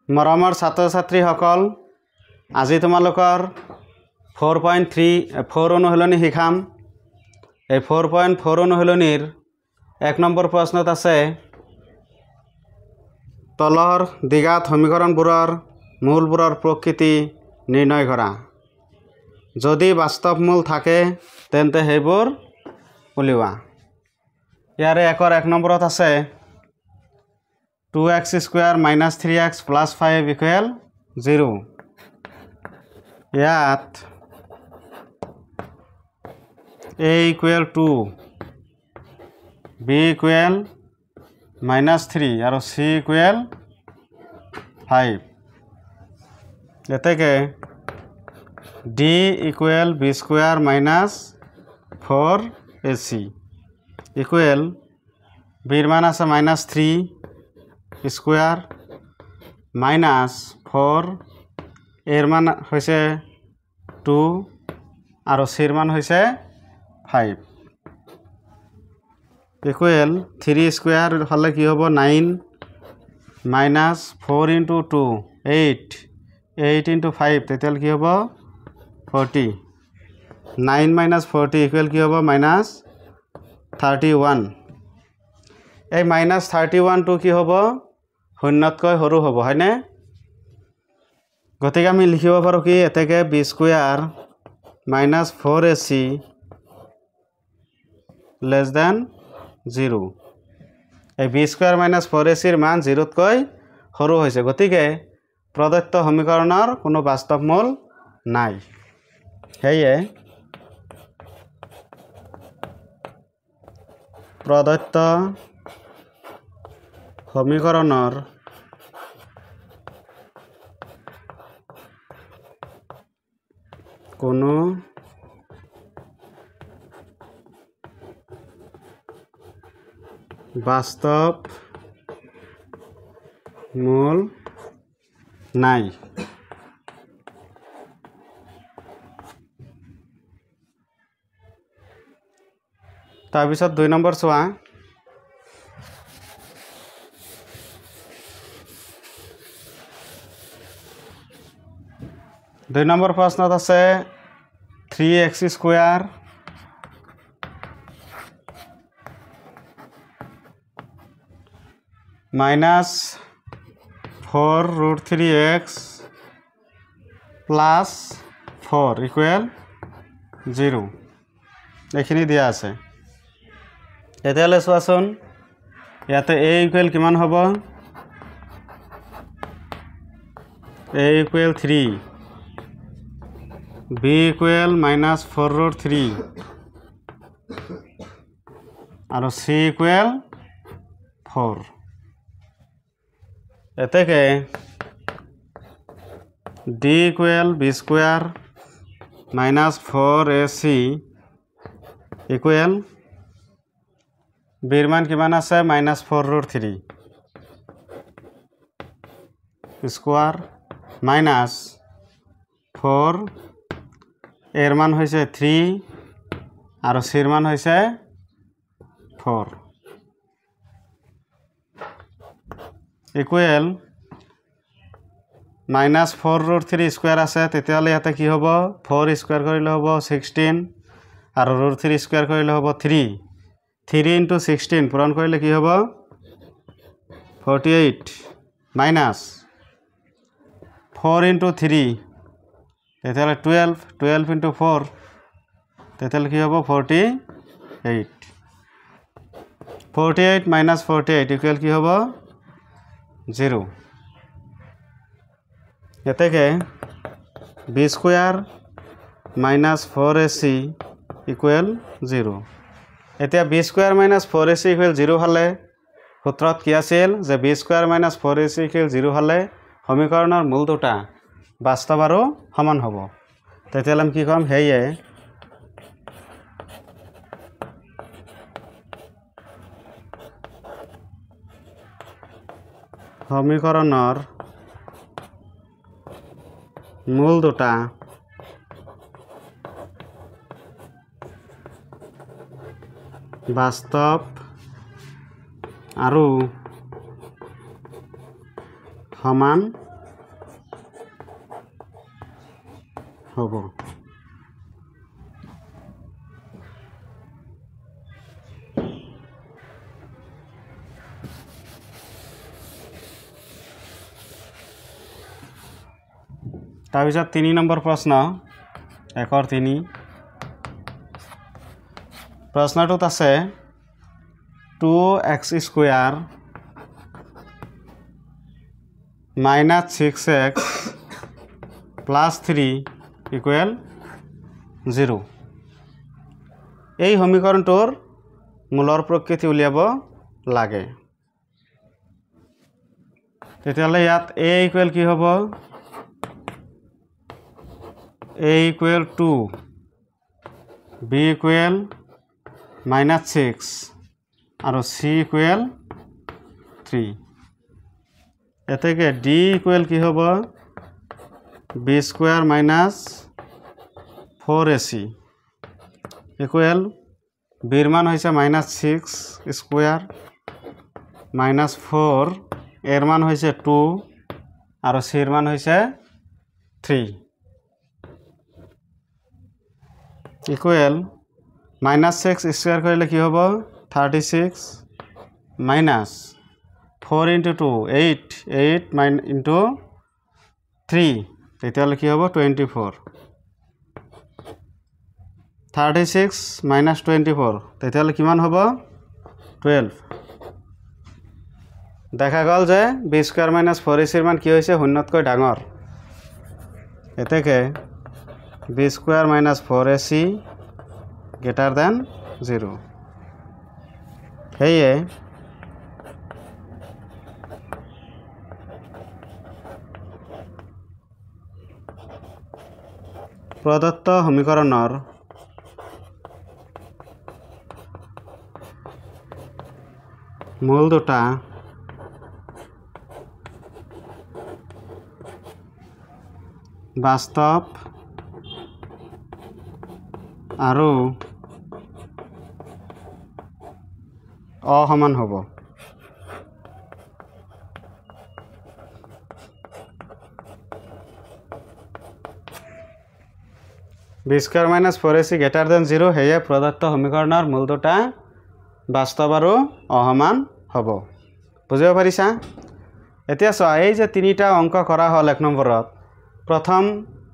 মৰমৰ ছাত্ৰ ছাত্ৰীসকল, আজি তোমালোকৰ 4.4 অনুশীলনী শিকাম। এই 4.4 অনুশীলনীৰ 1 নম্বৰ প্ৰশ্নত আছে তলৰ দ্বিঘাত সমীকৰণবোৰৰ মূলবোৰৰ প্ৰকৃতি নিৰ্ণয় কৰা। যদি বাস্তৱ মূল থাকে তেন্তে সেইবোৰ উলিওৱা। ইয়াৰে 1 নম্বৰত আছে 2x square minus 3x plus 5 equal 0. ইয়াত a equal 2, b equal minus 3 আৰু c equal 5. এতেকে d equal b square minus 4ac equal b ৰ মান আছে minus 3 স্কোয়ার মাইনাস 4 এর মান হয়েছে 2 আর সির মান হয়েছে 5 ইকুয়াল 3 স্কোয়ার হলে কি হব 9 মাইনাস 4 into 2 8 8 into 5 তেতিয়াল কি হব 40 9 minus 40 ইকুয়াল কি হব মাইনাস 31 এই মাইনাস 31 টো কি হব শূন্যতকৈ সৰু হ'ব হয়নে গতিকে আমি লিখিব পাৰো কি এতেকে b square minus 4ac less than 0 এই b স্কয়ার minus 4ac ৰ মান 0 তকৈ সৰু হৈছে গতিকে প্ৰদত্ত সমীকৰণৰ কোনো বাস্তৱ মূল নাই হেয়ে প্ৰদত্ত সমীকৰণৰ কোনো বাস্তৱ মূল নাই তাৰপিছত 2 নম্বৰ চোৱা 2 নম্বৰ প্ৰশ্নত আছে 3x square minus 4 root 3x plus 4 equal 0 এইখিনি দিয়া আছে এতিয়ালে চোৱাচোন ইয়াতে a equal কিমান হ'ব a equal 3 b equal minus 4 root 3 আৰু c equal 4 এতেকে d equal b square minus 4ac equal b ৰ মান কিমান আছে minus 4 root 3 স্কয়ার minus 4 এর মান হয়েছে 3 আর সির মান হয়েছে 4 ইকুয়াল minus 4 root 3 স্কয়ার আছে তেতিয়ালে ইয়াতে কি হ'ব 4 স্কয়ার কৰিলে হ'ব 16 আৰ root 3 স্কয়াৰ কৰিলে হ'ব 3 3 into 16 পূৰণ কৰিলে কি হ'ব 48 minus 4 into 3 তেতিয়ালে 12 into 4 তেতিয়ালে কি হ'ব 48 minus 48 equal কি হ'ব 0 এতেকে b square minus 4ac equal 0 এতিয়া b square minus 4ac equal 0 হলে সূত্ৰত কি আছিল যে b square minus 4ac equal 0 হলে সমীকৰণৰ মূল দুটা বাস্তৱ আৰু সমান হ'ব তেতিয়ালে আমি কি কম হেয়ে সমীকৰণৰ মূল দুটা বাস্তৱ আৰু সমান হ'ব। তাৰপিছত 3 নম্বৰ প্ৰশ্ন 1/3 প্ৰশ্নটোত আছে 2x² - 6x + 3 = 0 এই সমীকৰণটোৰ মূলৰ প্ৰকৃতি উলিয়াব লাগে। তেতিয়াহ'লে ইয়াত a = কি হ'ব a = 2 b = -6 আৰু c = 3 এতেকে d = কি হ'ব b² - 4ac ইকুৱেল bৰ মান হৈছে -6² -4 এৰ মান হৈছে 2 আৰু c ৰ মান হৈছে 3 ইকুৱেল -6² কৰিলে কি হ'ব 36 -4 × 2 8 8 × 3 তেতিয়াহ'লে কি হ'ব 24 36 - 24 তেতিয়াহ'লে কিমান হ'ব 12 দেখা গ'ল যে b² - 4ac ৰ মান কি হৈছে 0তকৈ ডাঙৰ এতেকে b² - 4ac > 0 সেয়ে প্ৰদত্ত সমীকৰণৰ মূল দুটা বাস্তৱ আৰু অসমান হ'ব। b² - 4ac > 0 সেয়ে প্ৰদত্ত সমীকৰণৰ মূল দুটা বাস্তৱ আৰু অসমান হ'ব। বুজিব পাৰিছা? এতিয়া চোৱা এই যে তিনিটা অংক কৰা হ'ল 1 নম্বৰত প্ৰথম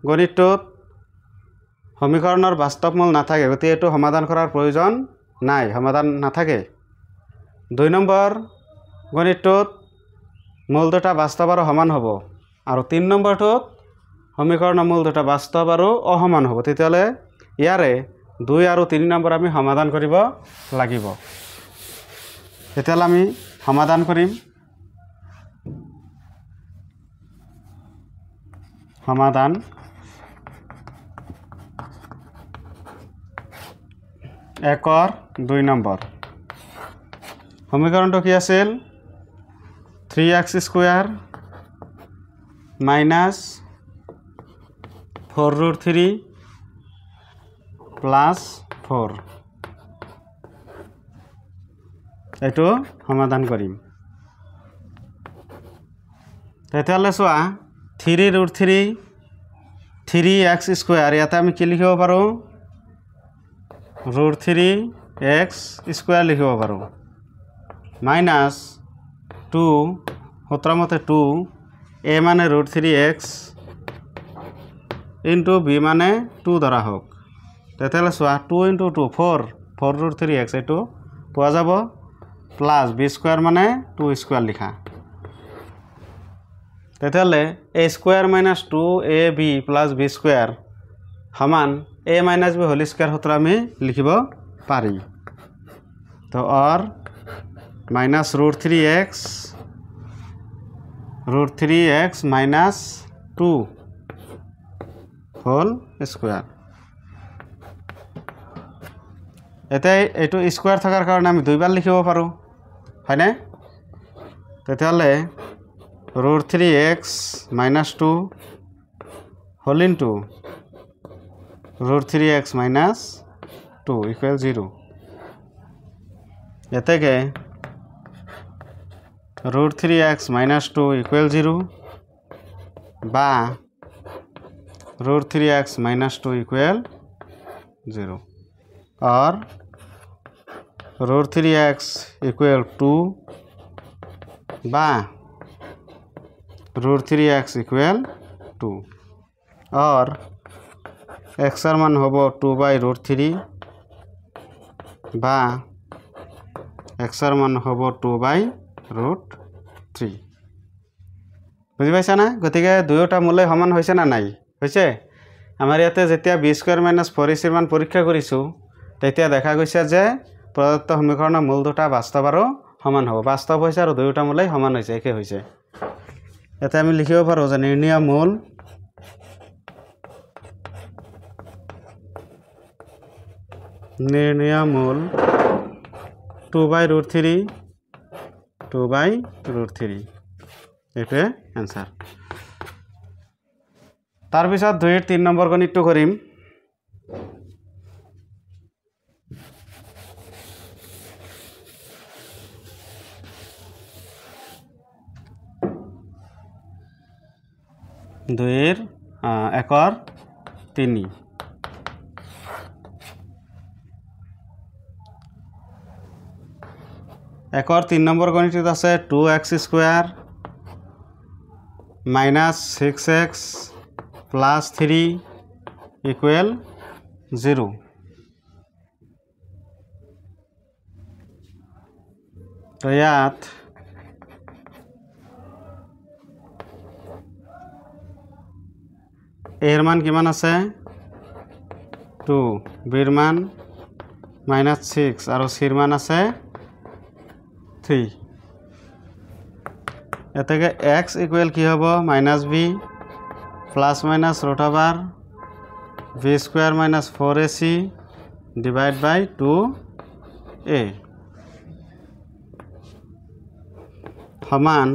গণিতটোত সমীকৰণৰ বাস্তৱ মূল নাথাকে গতিকে এইটো সমাধান কৰাৰ প্ৰয়োজন নাই সমাধান নাথাকে। 2 নম্বৰ গণিতটোত মূল দুটা বাস্তৱ আৰু সমান হ'ব আৰু 3 নম্বৰটোত সমীকৰণৰ মূল দুটা বাস্তৱ আৰু অসমান হ'ব। তেতিয়াহ'লে ইয়াৰে 2 আৰু 3 নম্বৰ আমি সমাধান কৰিব লাগিব। তেতিয়াহ'লে আমি সমাধান কৰিম। সমাধান 1 ৰ 2 নম্বৰ সমীকৰণটো কি আছিল 3x² - 4√3 + 4 এইটো সমাধান কৰিম। তেতিয়াহ'লে চোৱা 3√3 3x² ইয়াতে আমি কি লিখিব পাৰোঁ √3x² লিখিব পাৰোঁ -2 সূত্ৰমতে 2 a মানে √3x * b মানে 2 ধৰা হওক। তেতিয়াহ'লে চোৱা 2 × 2 4√3x এইটো পোৱা যাব প্লাছ b² মানে 2² লিখা। তেতিয়াহ'লে a² - 2ab + b² সমান a - b হোল স্কয়াৰ সূত্ৰ আমি লিখিব পাৰি। তো অৰ -√3x - 2 হোল স্কয়াৰ এতিয়া এইটো স্কয়াৰ থকাৰ কাৰণে আমি দুইবাৰ লিখিব পাৰোঁ হয়নে? তেতিয়াহ'লে √3x - 2 হোল ইনটু √3x - 2 = 0 এতেকে √3x - 2 = 0 বা रूट 3x माइनस 2 इक्वल 0 और रूट 3x इक्वल 2 बा रूट 3x इक्वल 2 और x मान होबो 2 बाय रूट 3 बा x मान होबो 2 बाय रूट 3 বুজি পাইছা না গতিকে দুয়োটা মূলে সমান হৈছে না নাই হৈছে আমাৰ ইয়াতে যেতিয়া b স্কয়াৰ মাইনাস 4ac মান পৰীক্ষা কৰিছো তেতিয়া দেখা গৈছে যে প্ৰদত্ত সমীকৰণৰ মূল দুটা বাস্তৱ আৰু সমান হ'ব বাস্তৱ হৈছে আৰু দুয়োটা মূলে সমান হৈছে একে হৈছে এটা আমি লিখিব পাৰো যে নিৰ্ণয় মূল 2 বাই रूट 3 2 বাই रूट 3 এটাই आंसर তার পিছত 2 এর 3 নম্বৰ গণিতটো কৰিম দুইৰ একৰ 3 একৰ 3 নম্বৰ গণিতত আছে 2x square minus 6x plus 3 equal 0 तो यात এর মান কিমান আছে 2 বির মান -6 আর সির মান আছে 3 এটাকে x ইকুয়াল কি হবে -b plus minus root over b square minus 4ac divide by 2a সমান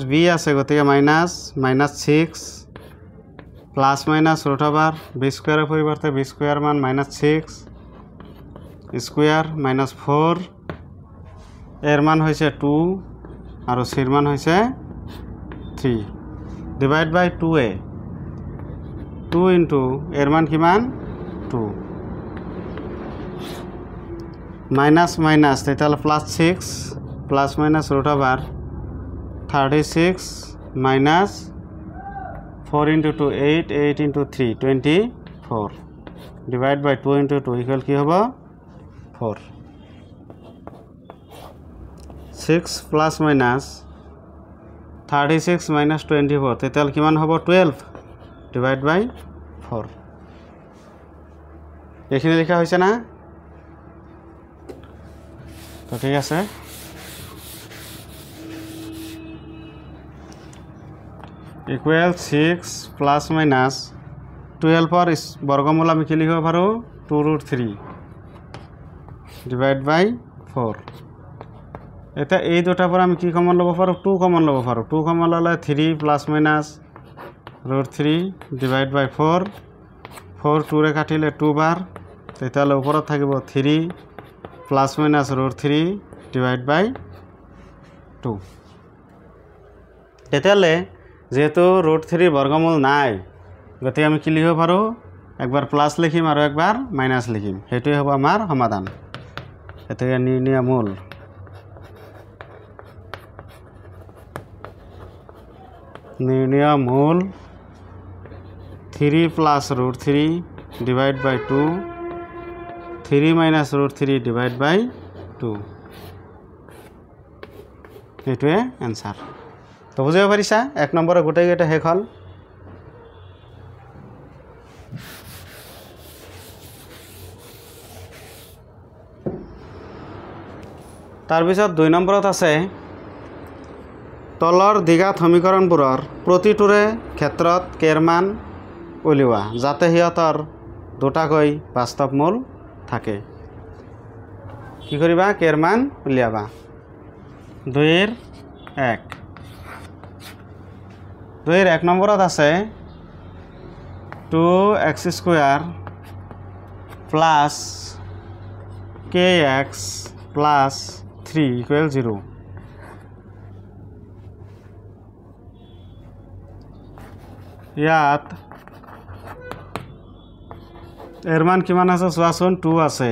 -b আছে গতিকে -6 plus minus root over b স্কয়ারের পরিবর্তে b স্কয়ার মান -6 স্কয়ার -4 এর মান হইছে 2 और सिर मान होइसे 3 डिवाइड बाय 2a 2 इनटू एर मान किमान 2 माइनस माइनस तेताल plus 6 plus minus root over 36 minus 4 into 2 8 8 into 3 24 divide by 2 into 2 equal की होबो 4 6 प्लस माइनस 36 माइनस 24 तेताल किमान होबो 12 डिवाइड बाय 4 এখানে লেখা হইছে না তো ঠিক আছে ইকুয়াল 6 প্লাস মাইনাস 12 এর বর্গমূল আমি কি লিখব পারো 2√3 ডিভাইড বাই 4 এটা এই দুটা পর আমি কি কমন লব পারো 2 কমন লব পারো 2 কমন ললে 3 প্লাস মাইনাস √3 ডিভাইড বাই 4 4 2 রে কাটিলে 2 বার তেতালে উপরে থাকিব 3 প্লাস মাইনাস √3 ডিভাইড বাই 2 তেতালে যেহেতু √3 বর্গমূল নাই গতিকে আমি কি লিখব পারো একবার প্লাস লিখিম আর একবার মাইনাস লিখিম হেতুই হবে আমার সমাধান এটাকে নির্ণয় মূল निर्णय मूल 3 plus √3 divide by 2 3 minus √3 divide by 2 एटुए आंसर तो बुझिब पारिसा एक नम्बर गोटे गेटा हेख हल तार पिছত 2 नम्बरत আছে तलर द्विघात समीकरणबोर प्रतिटोरे क्षेत्रत केर मान उलिया जाते सिहतर दुटाकै वास्तव मूल थाके कि करिबा केर मान उलियाबा 2 এর 1 নম্বরত আছে 2x square plus kx plus 3 equal 0 ইয়াত এর মান কিমান আছে চোৱাচোন 2 আছে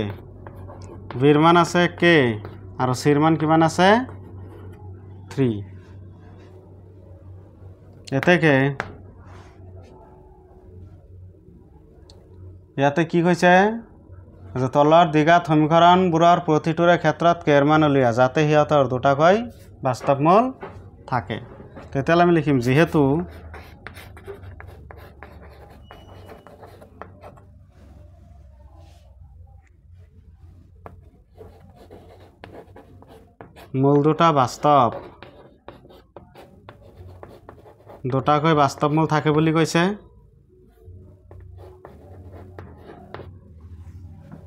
বিৰ মান আছে k আৰু c ৰ মান কিমান আছে 3 এতেকে ইয়াতে কি কৈছে যে তলৰ দ্বিঘাত সমীকৰণবোৰৰ প্ৰতিটোৰে ক্ষেত্ৰত k ৰ মান উলিয়া যাতে হিয়তৰ দুটাকৈ বাস্তৱ মূল থাকে তেতিয়ালে আমি লিখিম যেহেতু মূল দুটা বাস্তৱ দুটাকৈ বাস্তৱ মূল থাকে বুলি কৈছে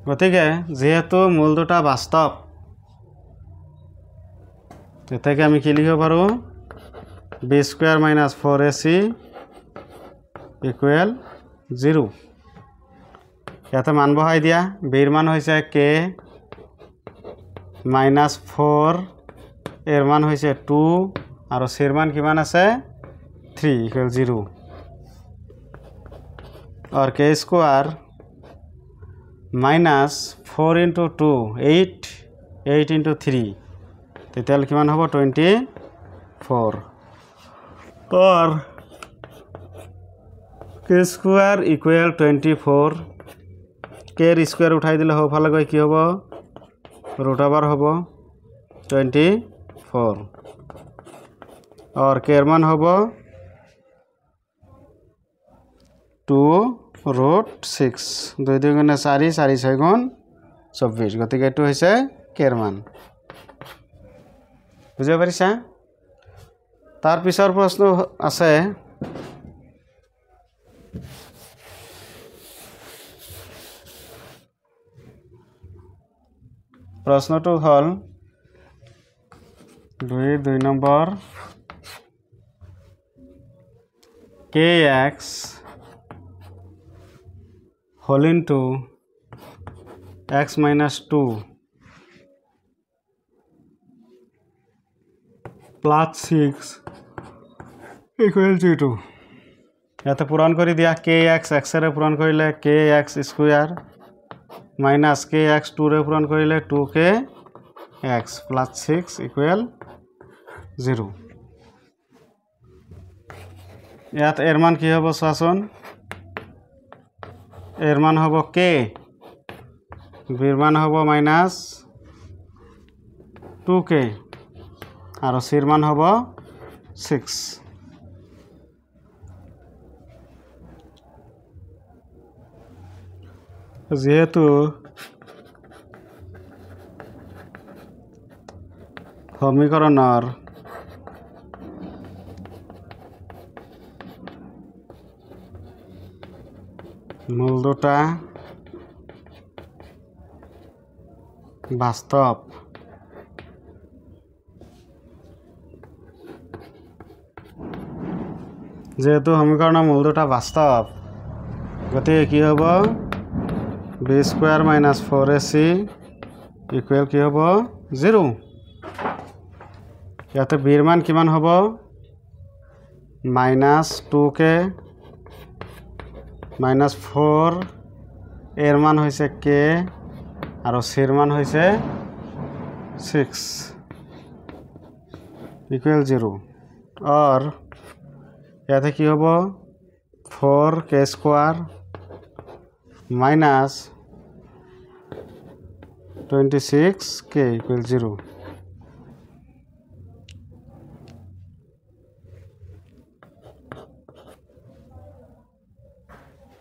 গতিকে যেহেতু মূল দুটা বাস্তৱ এটাকে আমি কি লিখিব পাৰো b² - 4ac = 0 ইয়াতে মান বহাই দিয়া b ৰ মান হৈছে k -4 এর মান হয়েছে 2 আর c এর মান কিমান আছে 3 = 0 और k² -4 × 2 8 8 × 3 তেতিয়াহ'লে কিমান হ'ব 24 और k² = 24 k ৰ স্কয়াৰ উঠাই দিলে হফালে গৈ কি হ'ব √/ হ'ব 24 और k ৰ মান হ'ব 2√6 2 2 গুণে 4 4 6 গুণ 24 গতিকে এটো হৈছে k ৰ মান বুজি পাইছা তাৰ পিছৰ প্ৰশ্ন আছে প্ৰশ্নটো হল 2 number kx whole into x - 2 plus 6 = 0 ইয়াতে পূরণ কৰি দিয়া kx x ৰে পূৰণ কৰিলে kx² - kx 2 ৰে পূৰণ কৰিলে 2kx plus 6 = 0 ইয়াত এৰ মান কি হ'ব চোৱাচোন এৰ মান হ'ব k বিৰ মান হ'ব -2k আৰু c ৰ মান হ'ব 6 যেহেতু সমীকৰণৰ মূল দুটা বাস্তৱ যেহেতু সমীকৰণৰ মূল দুটা বাস্তৱ গতিকে কি হ'ব b² - 4ac = কি হ'ব 0 ইয়াতে b ৰ মান কিমান হ'ব -2k -4 এৰ মান হৈছে k আৰু c ৰ মান হৈছে 6 = 0 और ইয়াতে কি হ'ব 4k² - 26k = 0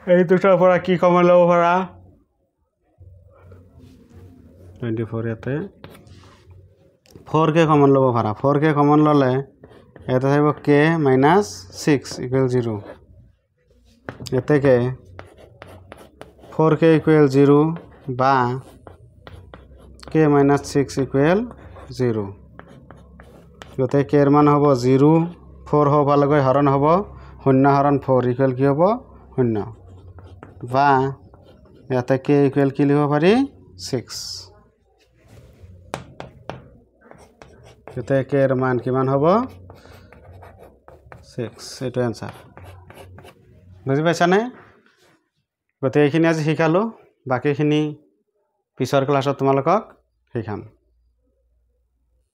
এই দুটাৰ পৰা কি কমন ল'ব পাৰা 24 ইয়াতে 4k কমন ল'ব পাৰা 4k কমন ল'লে ইয়াতে থাকিব k - 6 = 0 এতেকে 4k = 0 বা k - 6 = 0 গতে k ৰ মান হ'ব 0 4 হ'বালে গৈ হৰণ হ'ব 0 হৰণ 4 = কি হ'ব 0 বা ইয়াতে k = কি লিখিব পাৰি 6 গতে k ৰ মান কিমান হ'ব 6 এটো आंसर বুজি পাইছানে গতিকে এইখিনি আজি শিকালোঁ বাকীখিনি পিছৰ ক্লাছত তোমালোকক শিকাম